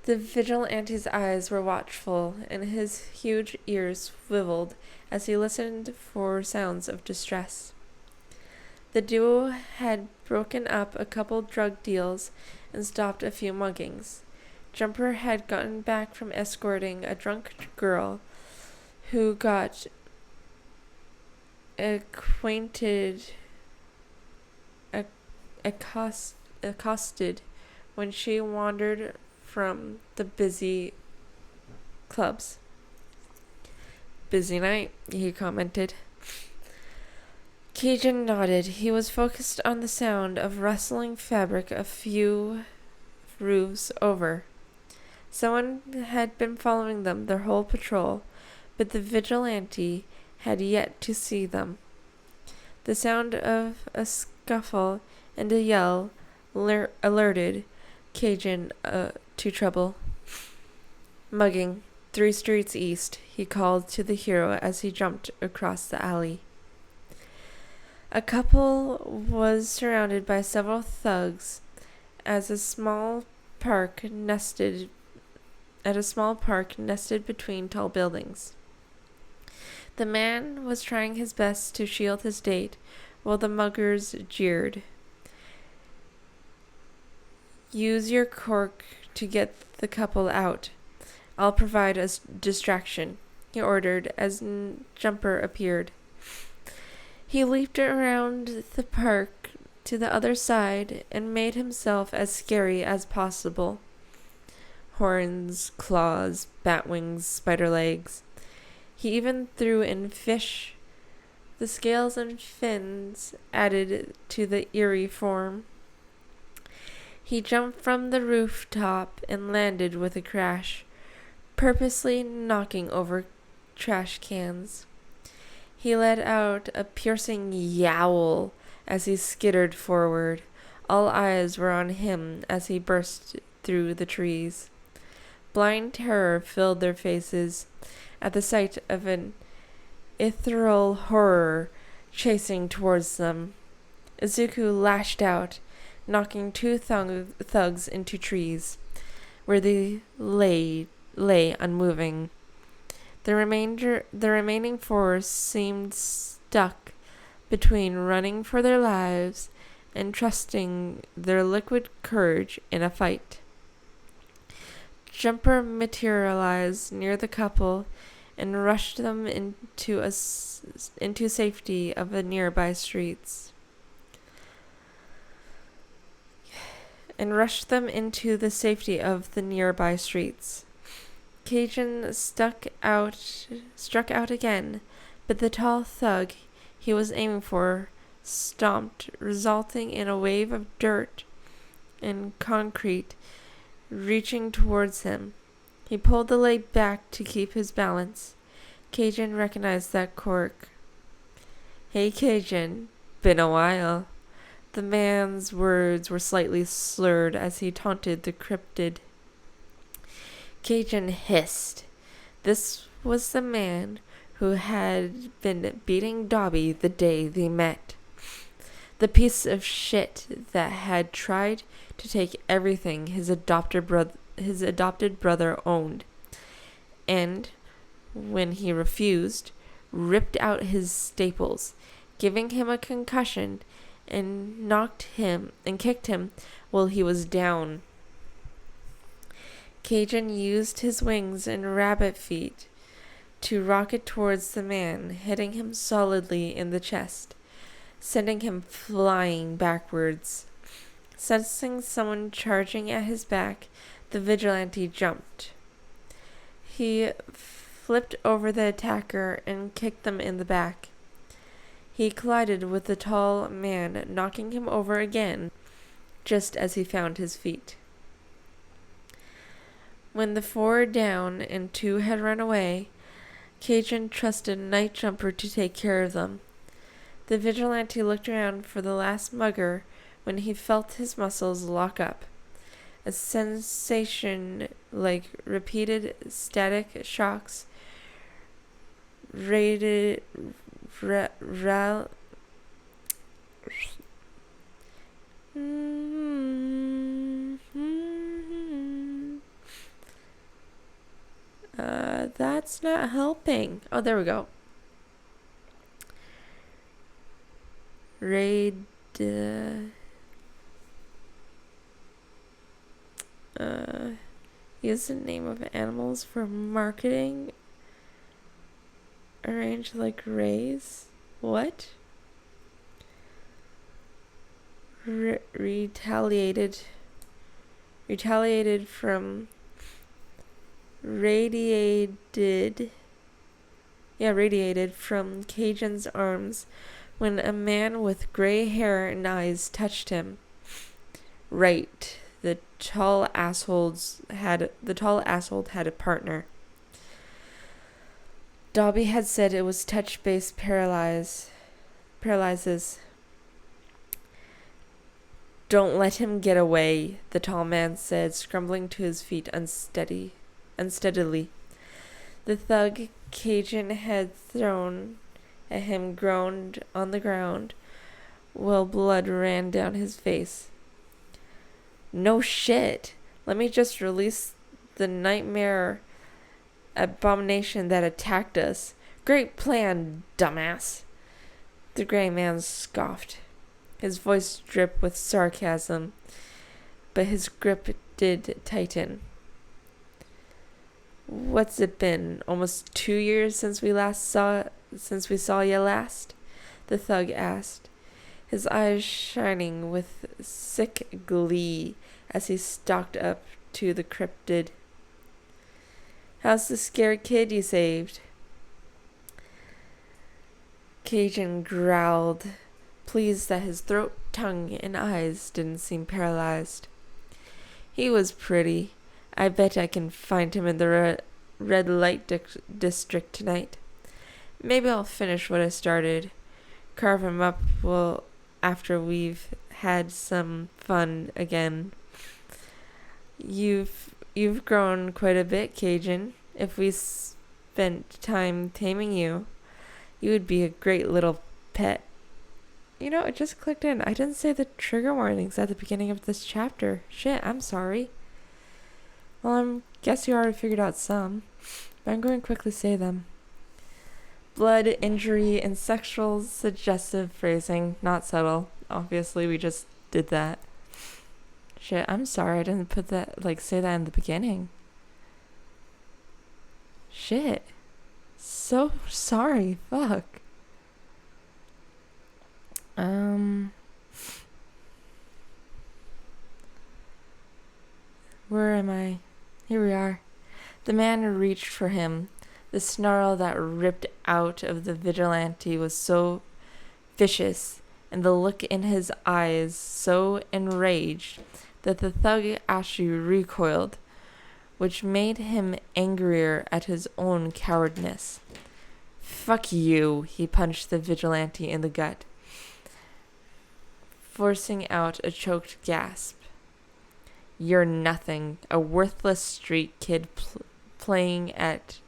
The vigilante's eyes were watchful, and his huge ears swiveled as he listened for sounds of distress. The duo had broken up a couple drug deals and stopped a few muggings. Jumper had gotten back from escorting a drunk girl who got accosted when she wandered from the busy clubs. "Busy night," he commented. Kaijin nodded. He was focused on the sound of rustling fabric a few roofs over. Someone had been following them their whole patrol, but the vigilante had yet to see them. The sound of a scuffle and a yell alerted Kaijin to trouble. "Mugging, 3 streets east," he called to the hero as he jumped across the alley. A couple was surrounded by several thugs at a small park nested between tall buildings. The man was trying his best to shield his date, while the muggers jeered. "Use your quirk to get the couple out. I'll provide a distraction," he ordered as Jumper appeared. He leaped around the park to the other side and made himself as scary as possible. Horns, claws, bat wings, spider legs. He even threw in fish. The scales and fins added to the eerie form. He jumped from the rooftop and landed with a crash, purposely knocking over trash cans. He let out a piercing yowl as he skittered forward. All eyes were on him as he burst through the trees. Blind terror filled their faces at the sight of an ethereal horror chasing towards them. Izuku lashed out, knocking 2 thugs into trees, where they lay unmoving. The remaining 4 seemed stuck between running for their lives and trusting their liquid courage in a fight. Jumper materialized near the couple and rushed them into safety of the nearby streets. Kaijin struck out again, but the tall thug he was aiming for stomped, resulting in a wave of dirt and concrete reaching towards him. He pulled the leg back to keep his balance. Kaijin recognized that quirk. "Hey, Kaijin, been a while." The man's words were slightly slurred as he taunted the cryptid. Kaijin hissed. This was the man who had been beating Dobby the day they met. The piece of shit that had tried to take everything his adopted brother owned, and, when he refused, ripped out his staples, giving him a concussion and kicked him while he was down. Kaijin used his wings and rabbit feet to rocket towards the man, hitting him solidly in the chest, sending him flying backwards. Sensing someone charging at his back, the vigilante jumped. He flipped over the attacker and kicked them in the back. He collided with the tall man, knocking him over again, just as he found his feet. When the 4 were down and 2 had run away, Kaijin trusted Night Jumper to take care of them. The vigilante looked around for the last mugger when he felt his muscles lock up. A sensation like repeated static shocks rated that's not helping. Oh, there we go. Use the name of animals for marketing. Arranged like rays. What? Retaliated from radiated from Kaijin's arms when a man with gray hair and eyes touched him. Right. The tall asshole had a partner. Dobby had said it was touch-based paralyzes. Don't let him get away, the tall man said, scrambling to his feet unsteadily. The thug Kaijin had thrown at him groaned on the ground, while blood ran down his face. No shit. Let me just release the nightmare abomination that attacked us. Great plan, dumbass. The gray man scoffed. His voice dripped with sarcasm, but his grip did tighten. What's it been? Almost 2 years since we saw you last? The thug asked, his eyes shining with sick glee as he stalked up to the cryptid. How's the scared kid you saved? Kaijin growled, pleased that his throat, tongue, and eyes didn't seem paralyzed. He was pretty. I bet I can find him in the red light district tonight. Maybe I'll finish what I started. Carve him up after we've had some fun again. You've grown quite a bit, Kaijin. If we spent time taming you, you would be a great little pet. You know, it just clicked in. I didn't say the trigger warnings at the beginning of this chapter. Shit, I'm sorry. Well, I guess you already figured out some, but I'm going to quickly say them. Blood, injury, and sexual suggestive phrasing. Not subtle. Obviously, we just did that. Shit, I'm sorry I didn't say that in the beginning. Shit. So sorry. Fuck. Where am I? Here we are. The man reached for him. The snarl that ripped out of the vigilante was so vicious, and the look in his eyes so enraged, that the thug actually recoiled, which made him angrier at his own cowardice. Fuck you, he punched the vigilante in the gut, forcing out a choked gasp. You're nothing, a worthless street kid playing at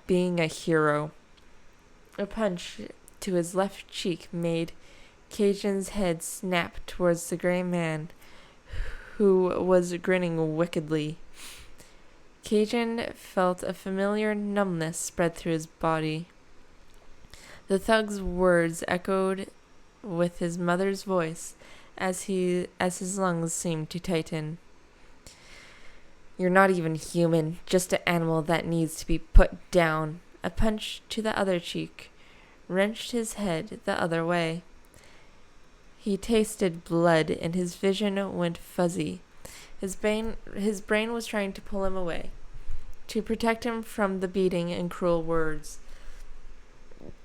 being a hero. A punch to his left cheek made Kaijin's head snap towards the gray man, who was grinning wickedly. Kaijin felt a familiar numbness spread through his body. The thug's words echoed with his mother's voice as his lungs seemed to tighten. You're not even human, just an animal that needs to be put down. A punch to the other cheek wrenched his head the other way. He tasted blood and his vision went fuzzy. His brain was trying to pull him away, to protect him from the beating and cruel words.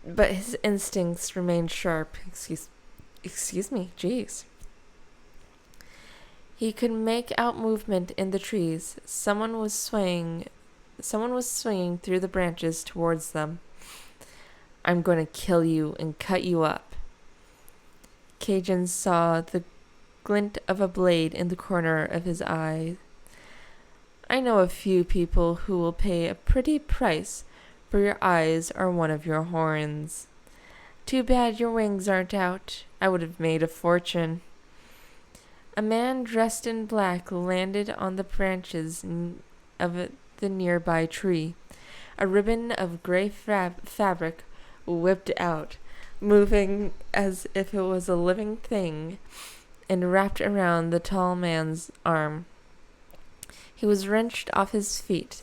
But his instincts remained sharp. Excuse me, jeez. He could make out movement in the trees. Someone was swinging through the branches towards them. I'm going to kill you and cut you up. Kaijin saw the glint of a blade in the corner of his eye. I know a few people who will pay a pretty price for your eyes or one of your horns. Too bad your wings aren't out. I would have made a fortune. A man dressed in black landed on the branches of the nearby tree. A ribbon of gray fabric whipped out, moving as if it was a living thing, and wrapped around the tall man's arm. He was wrenched off his feet,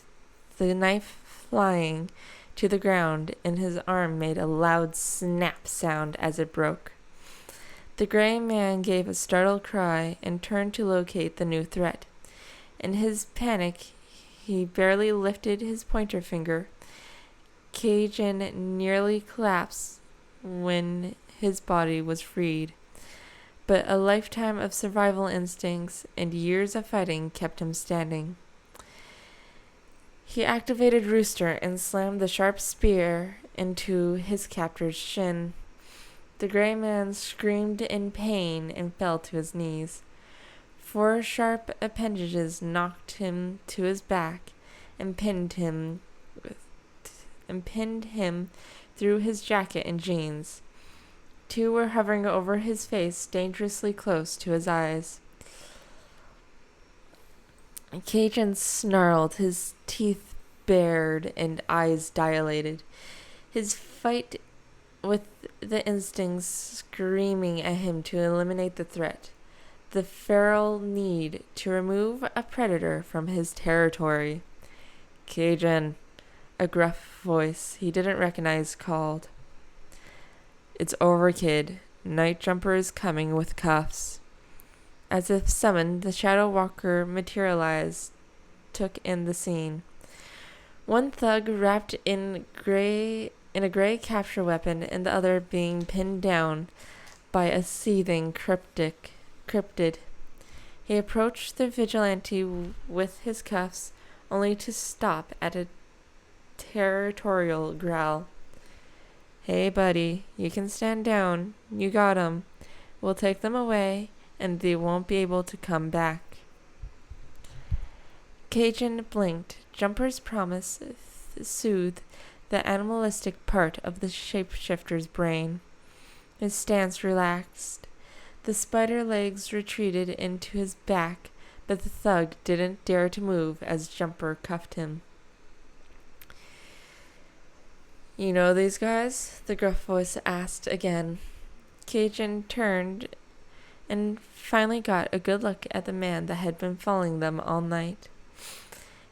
the knife flying to the ground, and his arm made a loud snap sound as it broke. The gray man gave a startled cry and turned to locate the new threat. In his panic, he barely lifted his pointer finger. Kaijin nearly collapsed when his body was freed, but a lifetime of survival instincts and years of fighting kept him standing. He activated Rooster and slammed the sharp spear into his captor's shin. The gray man screamed in pain and fell to his knees. 4 sharp appendages knocked him to his back and pinned him through his jacket and jeans. 2 were hovering over his face, dangerously close to his eyes. Kaijin snarled, his teeth bared and eyes dilated. His fight with the instincts screaming at him to eliminate the threat. The feral need to remove a predator from his territory. Kaijin, a gruff voice he didn't recognize called. It's over, kid. Night Jumper is coming with cuffs. As if summoned, the Shadow Walker materialized, took in the scene. One thug wrapped in a gray capture weapon, and the other being pinned down by a seething cryptid. He approached the vigilante with his cuffs, only to stop at a territorial growl. Hey, buddy, you can stand down. You got 'em. We'll take them away, and they won't be able to come back. Kaijin blinked. Jumper's promise soothed the animalistic part of the shapeshifter's brain. His stance relaxed. The spider legs retreated into his back, but the thug didn't dare to move as Jumper cuffed him. You know these guys? The gruff voice asked again. Kaijin turned and finally got a good look at the man that had been following them all night.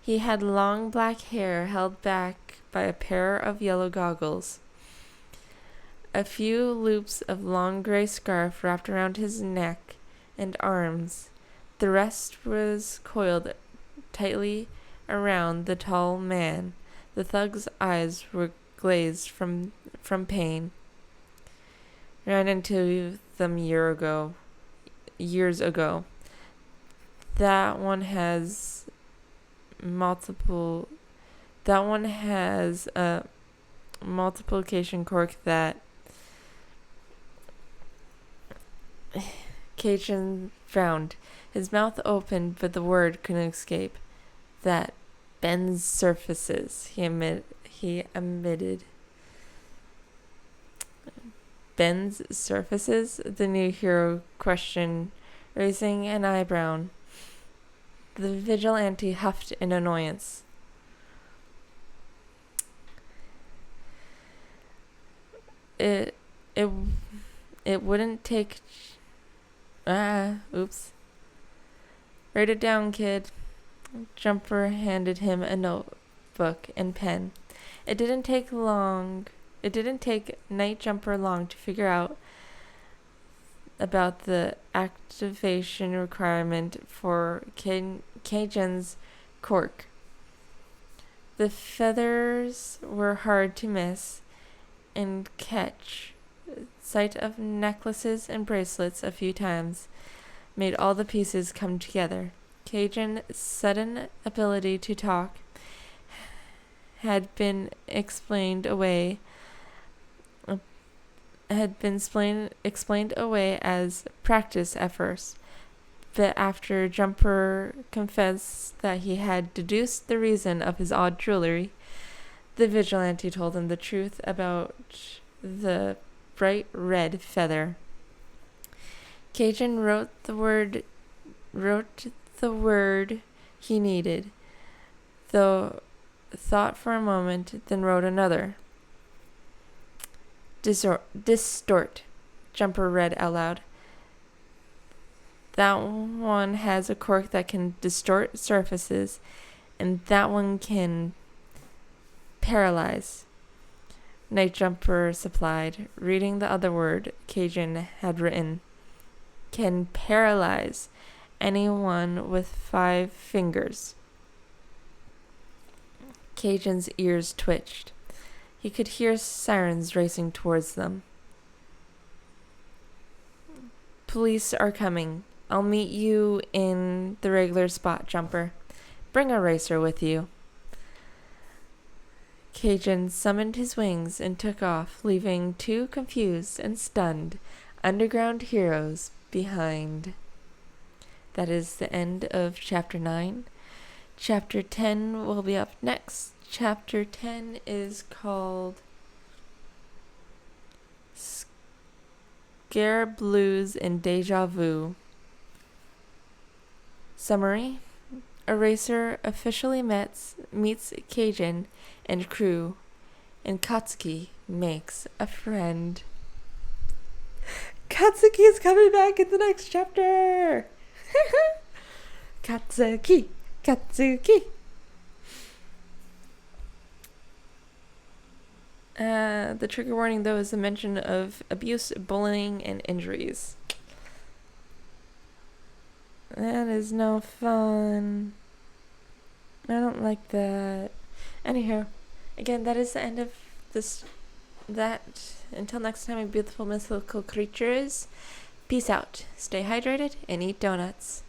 He had long black hair held back by a pair of yellow goggles. A few loops of long gray scarf wrapped around his neck and arms. The rest was coiled tightly around the tall man. The thug's eyes were glazed from pain. Ran into them years ago. That one has a multiplication quirk that Kaijin frowned. His mouth opened, but the word couldn't escape. That bends surfaces, he admitted. Bends surfaces? The new hero questioned, raising an eyebrow. The vigilante huffed in annoyance. It wouldn't take... oops. Write it down, kid. Jumper handed him a notebook and pen. It didn't take Night Jumper long to figure out about the activation requirement for Kaijin's quirk. The feathers were hard to miss and catch sight of necklaces and bracelets a few times, made all the pieces come together. Kaijin's sudden ability to talk had been explained away as practice at first, but after Jumper confessed that he had deduced the reason of his odd jewelry, the vigilante told him the truth about the bright red feather. Kaijin wrote the word he needed, though thought for a moment, then wrote another. Distort, Jumper read aloud. That one has a quirk that can distort surfaces, and that one can paralyze. Night Jumper supplied, reading the other word Kaijin had written. Can paralyze anyone with 5 fingers. Kaijin's ears twitched. He could hear sirens racing towards them. Police are coming. I'll meet you in the regular spot, Jumper. Bring a racer with you. Kaijin summoned his wings and took off, leaving 2 confused and stunned underground heroes behind. That is the end of Chapter 9. Chapter 10 will be up next. Chapter 10 is called Scare Blues and Deja Vu. Summary: Eraser officially meets Kaijin and crew, and Katsuki makes a friend. Katsuki is coming back in the next chapter! Katsuki! The trigger warning, though, is a mention of abuse, bullying, and injuries. That is no fun. I don't like that. Anyhow, again, that is the end of this. Until next time, my beautiful mythical creatures. Peace out. Stay hydrated and eat donuts.